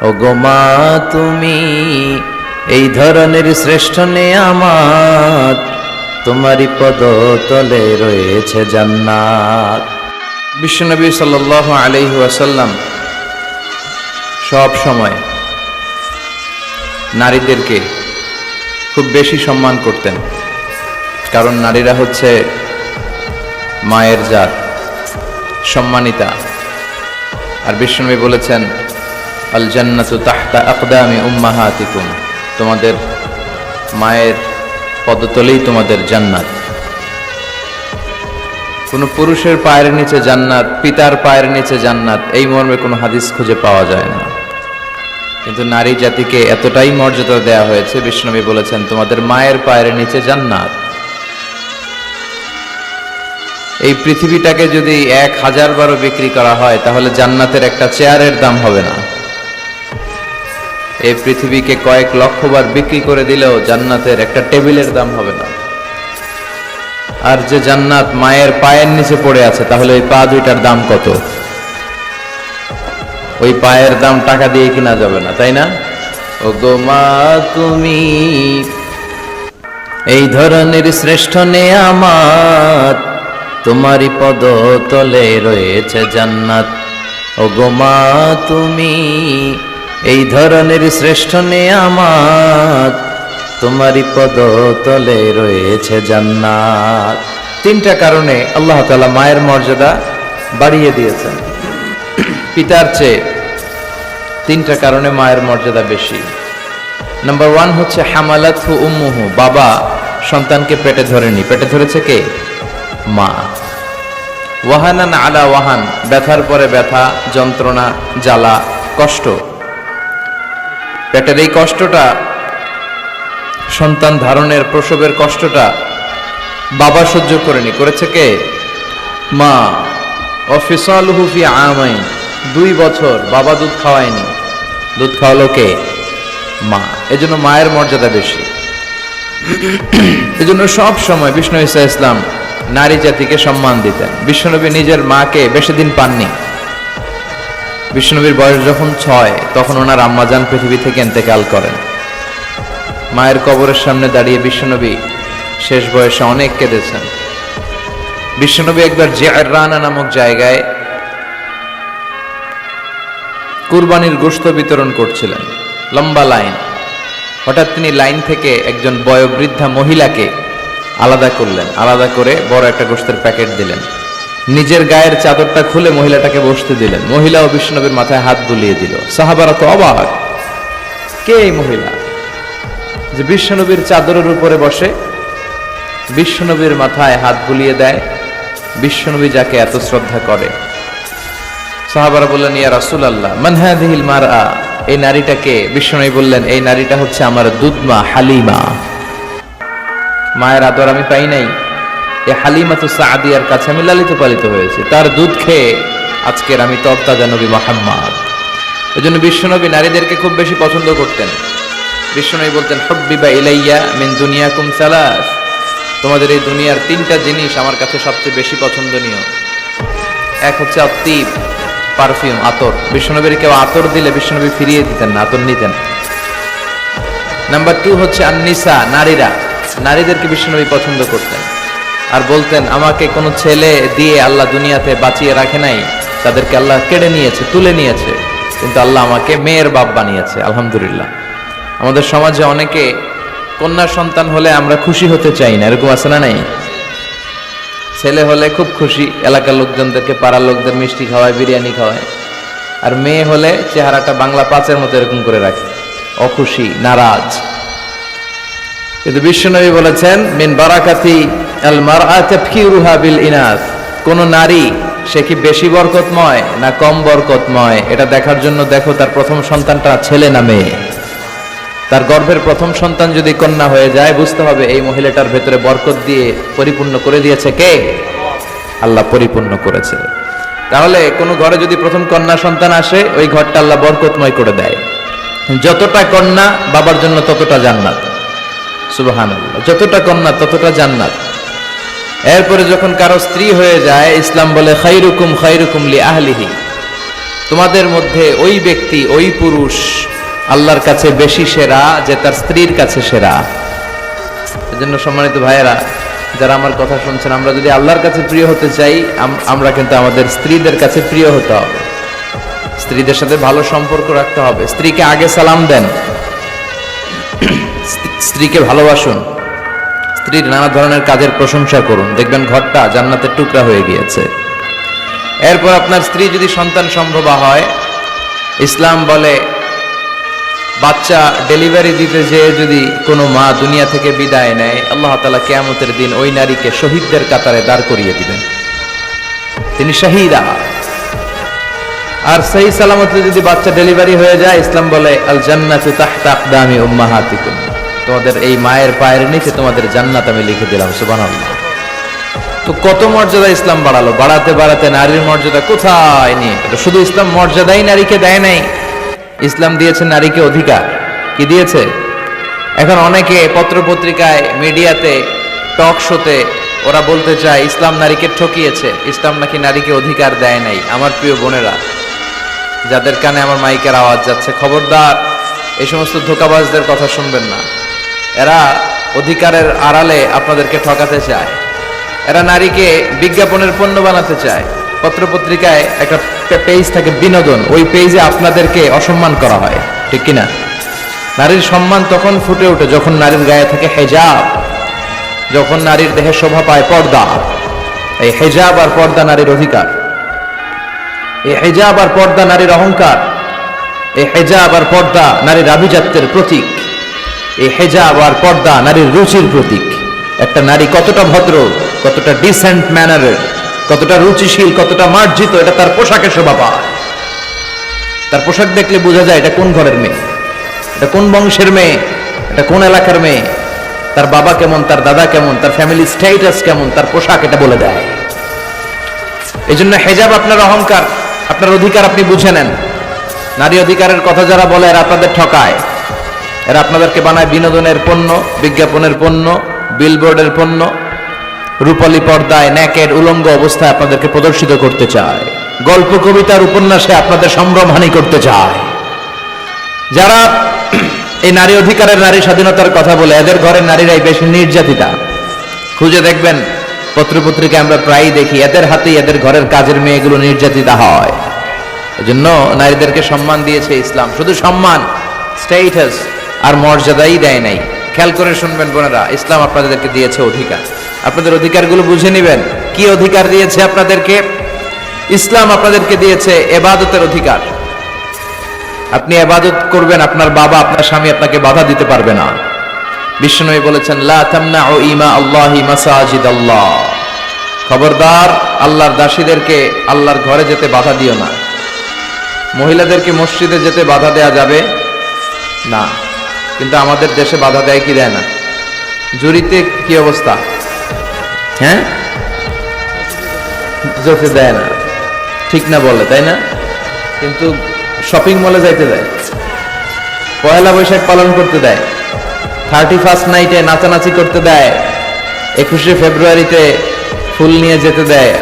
ওগো মা তুমি এই ধরনের শ্রেষ্ঠ নেয়ামত, তোমারই পদতলে রয়েছে জান্নাত। বিশ্বনবী সাল্লাল্লাহু আলাইহি ওয়াসাল্লাম সব সময় নারীদেরকে খুব বেশি সম্মান করতেন, কারণ নারীরা হচ্ছে মায়ের জাত, সম্মানিতা। আর বিশ্বনবী বলেছেন, আল জান্নাতু তাহতা আকদামি উম্মাহাতিকুম, তোমাদের মায়ের পদতলেই তোমাদের জান্নাত। কোনো পুরুষের পায়ের নিচে জান্নাত, পিতার পায়ের নিচে জান্নাত, এই মর্মে কোনো হাদিস খুঁজে পাওয়া যায় না। কিন্তু নারী জাতিকে এতটাই মর্যাদা দেয়া হয়েছে, বিশ্বনবী বলেছেন তোমাদের মায়ের পায়ের নিচে জান্নাত। এই পৃথিবীটাকে যদি 1000 বারও বিক্রি করা হয় তাহলে জান্নাতের একটা চেয়ারের দাম হবে না। এই পৃথিবীকে কয়েক লক্ষ বার বিক্রি করে দিলেও জান্নাতের একটা টেবিলের দাম হবে না। আর যে জান্নাত মায়ের পায়ের নিচে পড়ে আছে, তাহলে ওই পা দুইটার দাম কত? ওই পায়ের দাম টাকা দিয়ে কিনা যাবে না, তাই না? ওগো মা তুমি এই ধরনের শ্রেষ্ঠ নেয়ামত, তোমারই পদতলে রয়েছে জান্নাত। ওগো মা তুমি এই ধরনের শ্রেষ্ঠ নেয়ামত, তোমারই পদতলে রয়েছে জান্নাত। 3টা কারণে আল্লাহ তাআলা মায়ের মর্যাদা বাড়িয়ে দিয়েছেন পিতার চেয়ে। 3টা কারণে মায়ের মর্যাদা বেশি। নাম্বার 1 হচ্ছে হামালাতহু উম্মুহু, বাবা সন্তানকে পেটে ধরেনি, পেটে ধরেছে কে? মা। ওয়াহানান আলা ওয়াহান, ব্যথার পরে ব্যথা, যন্ত্রণা, জ্বালা, কষ্ট। পেটের এই কষ্টটা, সন্তান ধারণের প্রসবের কষ্টটা বাবা সহ্য করেনি, করেছে কে? মা। ওয়াফিসালুহু ফি আমাইন, 2 বছর বাবা দুধ খাওয়ায়নি, দুধ খাওয়ালো কে? মা। এজন্য মায়ের মর্যাদা বেশি। এজন্য সব সময় বিষ্ণু ঈসা ইসলাম নারী জাতিকে সম্মান দিতেন। বিশ্বনবী নিজের মাকে বেশি দিন পাননি। বিশ্বনবীর বয়স যখন 6, তখন ওনার আম্মাজান পৃথিবী থেকে ইন্তেকাল করেন। মায়ের কবরের সামনে দাঁড়িয়ে বিশ্বনবী শেষ বয়সে অনেক কেঁদেছেন। বিশ্বনবী একবার জিআররানা নামক জায়গায় কুরবানির গোশত বিতরণ করছিলেন, লম্বা লাইন। হঠাৎ তিনি লাইন থেকে একজন বয়োবৃদ্ধা মহিলাকে আলাদা করলেন, আলাদা করে বড় একটা গোশতের প্যাকেট দিলেন। নিজের গায়ের চাদরটা খুলে মহিলাটাকে বসতে দিলেন। মহিলাও বিশ্বনবীর মাথায় হাত বুলিয়ে দিল। সাহাবারা তো অবাক, কে এই মহিলা যে বিশ্বনবীর চাদরের উপরে বসে, বিশ্বনবীর মাথায় হাত বুলিয়ে দেয়, বিশ্বনবী যাকে এত শ্রদ্ধা করে। সাহাবারা বললেন, ইয়া রাসূলুল্লাহ মান হাযিহিল মারআ, এই নারীটাকে? বিশ্বনবী বললেন, এই নারীটা হচ্ছে আমার দুধমা হালিমা। মায়ের আদর আমি পাই নাই, এই হালিমাতু সাদিয়ার কাছে আমি লালিত পালিত হয়েছি, তার দুধ খেয়ে আজকের আমি তরতাজা নবী মুহাম্মদ। এজন্য বিশ্বনবী নারীদেরকে খুব বেশি পছন্দ করতেন। বিশ্বনবী বলতেন, হুব্বিবা ইলাইয়া মিন দুনিয়াকুম সালাস, তোমাদের এই দুনিয়ার 3টা জিনিস আমার কাছে সবচেয়ে বেশি পছন্দনীয়। এক হচ্ছে আত্তিব, পারফিউম, আতর। বিশ্বনবীর কেউ আতর দিলে বিশ্বনবী ফিরিয়ে দিতেন না, আতর নিতেন। নাম্বার 2 হচ্ছে আন-নিসা, নারীরা। নারীদেরকে বিশ্বনবী পছন্দ করতেন আর বলতেন, আমাকে কোনো ছেলে দিয়ে আল্লাহ দুনিয়াতে বাঁচিয়ে রাখে নাই, তাদেরকে আল্লাহ কেড়ে নিয়েছে, তুলে নিয়েছে, কিন্তু আল্লাহ আমাকে মেয়ের বাপ বানিয়েছে, আলহামদুলিল্লাহ। আমাদের সমাজে অনেকে কন্যা সন্তান হলে আমরা খুশি হতে চাই না, এরকম আছে না? নাই? ছেলে হলে খুব খুশি, এলাকার লোকজনদেরকে, পাড়ার লোকদের মিষ্টি খাওয়ায়, বিরিয়ানি খাওয়ায়। আর মেয়ে হলে চেহারাটা বাংলা 5-এর মতো এরকম করে রাখে, অখুশি, নারাজ। কিন্তু বিশ্বনবী বলেছেন, মিন বারাকাতি আল মারআ তাফকিরুহা বিল ইনাস, কোন নারী সে কি বেশি বরকতময় না কম বরকতময়, এটা দেখার জন্য দেখো তার প্রথম সন্তানটা ছেলে না মেয়ে। তার গর্ভের প্রথম সন্তান যদি কন্যা হয়ে যায়, বুঝতে হবে এই মহিলাটার ভেতরে বরকত দিয়ে পরিপূর্ণ করে দিয়েছে কে? আল্লাহ পরিপূর্ণ করেছে। তাহলে কোন ঘরে যদি প্রথম কন্যা সন্তান আসে, ওই ঘরটা আল্লাহ বরকতময় করে দেয়। যতটা কন্যা বাবার জন্য ততটা জান্নাত, সুবহানাল্লাহ। যতটা কন্যা ততটা জান্নাত। এরপরে যখন কারো স্ত্রী হয়ে যায়, ইসলাম বলে খায়রুকুম খায়রুকুম লি আহলিহি, তোমাদের মধ্যে ওই ব্যক্তি, ওই পুরুষ আল্লাহর কাছে বেশি সেরা যে তার স্ত্রীর কাছে সেরা। এজন্য সম্মানিত ভাইয়েরা, যারা আমার কথা শুনছেন, আমরা যদি আল্লাহর কাছে প্রিয় হতে চাই, আমরা কিন্তু আমাদের স্ত্রীদের কাছে প্রিয় হতে হবে, স্ত্রীদের সাথে ভালো সম্পর্ক রাখতে হবে। স্ত্রীকে আগে সালাম দেন, স্ত্রীকে ভালোবাসুন, স্ত্রীর নানা ধরনের কাজের প্রশংসা করুন, দেখবেন ঘরটা জান্নাতের টুকরা হয়ে গিয়েছে। এরপর আপনার স্ত্রী যদি সন্তান সম্ভবা হয়, ইসলাম বলে বাচ্চা ডেলিভারি দিতে যেয়ে যদি কোনো মা দুনিয়া থেকে বিদায় নেয়, আল্লাহ তাআলা কিয়ামতের দিন ওই নারীকে শহীদদের কাতারে দাঁড় করিয়ে দিবেন, তিনি শহীদা। আর সহি সালামতে যদি বাচ্চা ডেলিভারি হয়ে যায়, ইসলাম বলে আল জান্নাতু তাহতা আকদামি উম্মাহাতিকুম, তোমাদের এই মায়ের পায়ের নিচে তোমাদের জান্নাত আমি লিখে দিলাম। সুবহানাল্লাহ। তো কত মর্যাদা ইসলাম বাড়ালো, বাড়াতে বাড়াতে নারীর মর্যাদা কোথায় নিয়ে গেল। শুধু ইসলাম মর্যাদাই নারীকে দেয় নাই, ইসলাম দিয়েছে নারীকে অধিকার। কি দিয়েছে? এখন অনেকে পত্র পত্রিকায়, মিডিয়াতে, টক শোতে ওরা বলতে চায় ইসলাম নারীকে ঠকিয়েছে, ইসলাম নাকি নারীকে অধিকার দেয় নাই। আমার প্রিয় বোনেরা, যাদের কানে আমার মাইকের আওয়াজ যাচ্ছে, খবরদার এই সমস্ত ধোঁকাবাজদের কথা শুনবেন না। এরা অধিকারের আড়ালে আপনাদেরকে ঠকাতে চায়, এরা নারীকে বিজ্ঞাপনের পণ্য বানাতে চায়। পত্রপত্রিকায় একটা পেজ থাকে বিনোদন, ওই পেজে আপনাদেরকে অসম্মান করা হয়, ঠিক কিনা? নারীর সম্মান তখন ফুটে ওঠে যখন নারীর গায়ে থাকে হেজাব, যখন নারীর দেহে শোভা পায় পর্দা। এই হেজাব আর পর্দা নারীর অধিকার, এই হেজাব আর পর্দা নারীর অহংকার, এই হেজাব আর পর্দা নারীর আভিজাত্যের প্রতীক, এই হেজাব আর পর্দা নারীর রুচির প্রতীক। একটা নারী কতটা ভদ্র, কতটা ডিসেন্ট ম্যানারের, কতটা রুচিশীল, কতটা মার্জিত, এটা তার পোশাকে শোভা পায়। তার পোশাক দেখলে বোঝা যায় এটা কোন ঘরের মেয়ে, এটা কোন বংশের মেয়ে, এটা কোন এলাকার মেয়ে, তার বাবা কেমন, তার দাদা কেমন, তার ফ্যামিলি স্ট্যাটাস কেমন, তার পোশাক এটা বলে দেয়। এই জন্য হেজাব আপনার অহংকার, আপনার অধিকার, আপনি বুঝে নেন। নারী অধিকারের কথা যারা বলে এরা আপনাদের ঠকায়, এরা আপনাদেরকে বানায় বিনোদনের পণ্য, বিজ্ঞাপনের পণ্য, বিলবোর্ডের পণ্য। রূপালী পর্দায় নেকেড উলঙ্গ অবস্থায় আপনাদেরকে প্রদর্শিত করতে চায়, গল্প কবিতার উপন্যাসে আপনাদের সম্ভ্রমহানি করতে চায়। যারা এই নারী অধিকারের, নারী স্বাধীনতার কথা বলে, এদের ঘরের নারীরাই বেশি নির্যাতিতা। খুঁজে দেখবেন পত্রপত্রিকায় আমরা প্রায়ই দেখি এদের হাতেই এদের ঘরের কাজের মেয়েগুলো নির্যাতিতা হয়। এজন্য নারীদেরকে সম্মান দিয়েছে ইসলাম, শুধু সম্মান, স্ট্যাটাস আর মর্যাদাই দেয় নাই। খেয়াল করে শুনবেন বোনেরা, ইসলাম আপনাদেরকে দিয়েছে অধিকার। আপনাদের অধিকারগুলো বুঝে নেবেন। কি অধিকার দিয়েছে আপনাদেরকে? ইসলাম আপনাদেরকে দিয়েছে ইবাদতের অধিকার। আপনি ইবাদত করবেন, আপনার বাবা, আপনার স্বামী আপনাকে বাধা দিতে পারবে না। বিশ্বনবী বলেছেন লা তামনাউ ইমা আল্লাহি মাসাজিদাল্লাহ, খবরদার আল্লাহর দাসীদেরকে আল্লাহর ঘরে যেতে বাধা দিও না। মহিলাদেরকে মসজিদে যেতে বাধা দেয়া যাবে না, কিন্তু আমাদের দেশে বাধা দেয় কি দেয় না? জুরিতে কি অবস্থা? হ্যাঁ, যেতে দেয় না, ঠিক না বলে, তাই না? কিন্তু শপিং মলে যাইতে দেয়, পয়লা বৈশাখ পালন করতে দেয়, 31st নাইটে নাচানাচি করতে দেয়, 21শে ফেব্রুয়ারিতে ফুল নিয়ে যেতে দেয়,